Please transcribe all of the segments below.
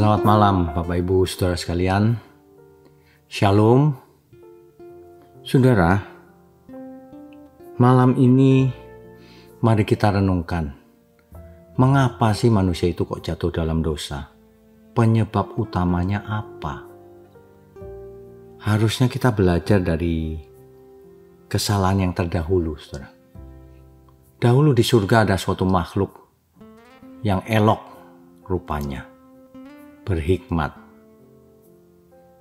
Selamat malam Bapak Ibu Saudara sekalian. Shalom. Saudara, malam ini mari kita renungkan. Mengapa sih manusia itu kok jatuh dalam dosa? Penyebab utamanya apa? Harusnya kita belajar dari kesalahan yang terdahulu, saudara. Dahulu di surga ada suatu makhluk yang elok rupanya, berhikmat,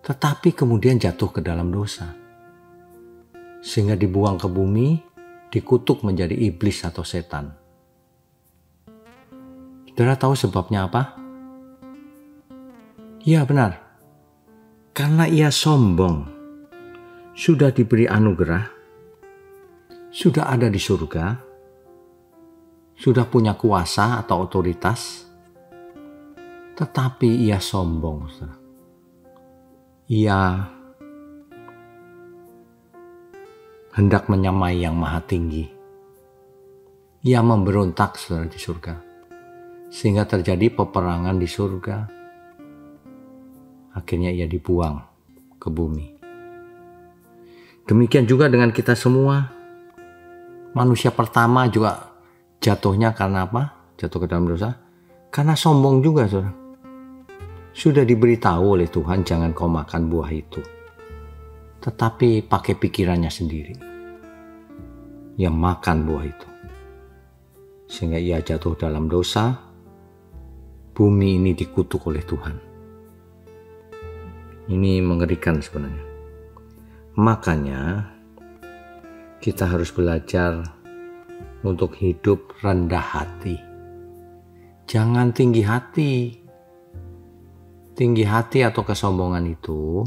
tetapi kemudian jatuh ke dalam dosa, sehingga dibuang ke bumi, dikutuk menjadi iblis atau setan. Saudara tahu sebabnya apa? Ya benar, karena ia sombong, sudah diberi anugerah, sudah ada di surga, sudah punya kuasa atau otoritas, tetapi ia sombong. Ia hendak menyamai yang maha tinggi. Ia memberontak, saudara, di surga, sehingga terjadi peperangan di surga. Akhirnya ia dibuang ke bumi. Demikian juga dengan kita semua. Manusia pertama juga jatuhnya karena apa? Jatuh ke dalam dosa karena sombong juga, saudara. Sudah diberitahu oleh Tuhan jangan kau makan buah itu, tetapi pakai pikirannya sendiri yang makan buah itu, sehingga ia jatuh dalam dosa. Bumi ini dikutuk oleh Tuhan. Ini mengerikan sebenarnya. Makanya kita harus belajar untuk hidup rendah hati. Jangan tinggi hati. Tinggi hati atau kesombongan itu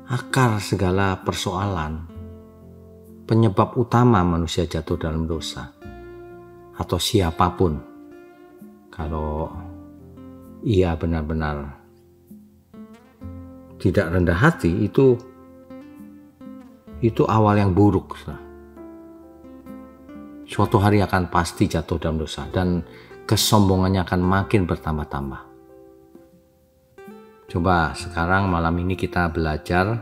akar segala persoalan, penyebab utama manusia jatuh dalam dosa. Atau siapapun, kalau ia benar-benar tidak rendah hati, itu awal yang buruk. Suatu hari akan pasti jatuh dalam dosa dan kesombongannya akan makin bertambah-tambah. Coba sekarang malam ini kita belajar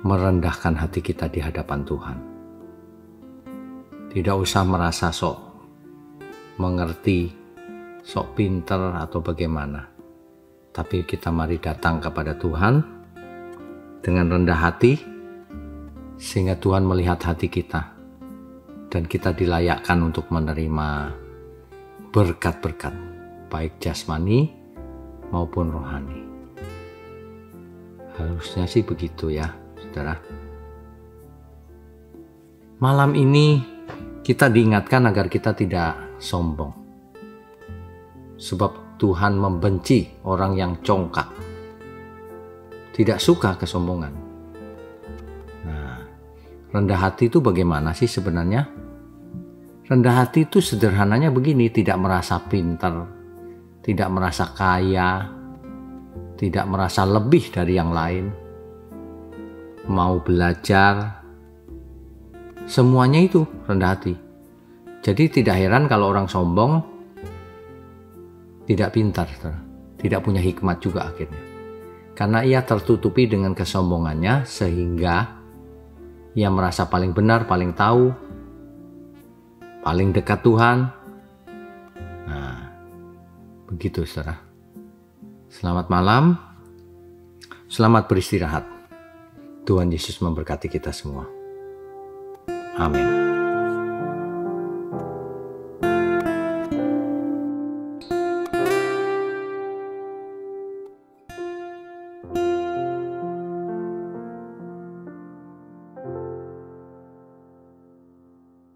merendahkan hati kita di hadapan Tuhan. Tidak usah merasa sok mengerti, sok pinter atau bagaimana. Tapi kita mari datang kepada Tuhan dengan rendah hati, sehingga Tuhan melihat hati kita dan kita dilayakkan untuk menerima berkat-berkat, baik jasmani maupun rohani. Harusnya sih begitu ya, saudara. Malam ini kita diingatkan agar kita tidak sombong. Sebab Tuhan membenci orang yang congkak, tidak suka kesombongan. Nah, rendah hati itu bagaimana sih sebenarnya? Rendah hati itu sederhananya begini, tidak merasa pintar, tidak merasa kaya, tidak merasa lebih dari yang lain, mau belajar, semuanya itu rendah hati. Jadi tidak heran kalau orang sombong tidak pintar, tidak punya hikmat juga akhirnya. Karena ia tertutupi dengan kesombongannya, sehingga ia merasa paling benar, paling tahu, paling dekat Tuhan. Nah, begitu, saudara. Selamat malam, selamat beristirahat. Tuhan Yesus memberkati kita semua. Amin.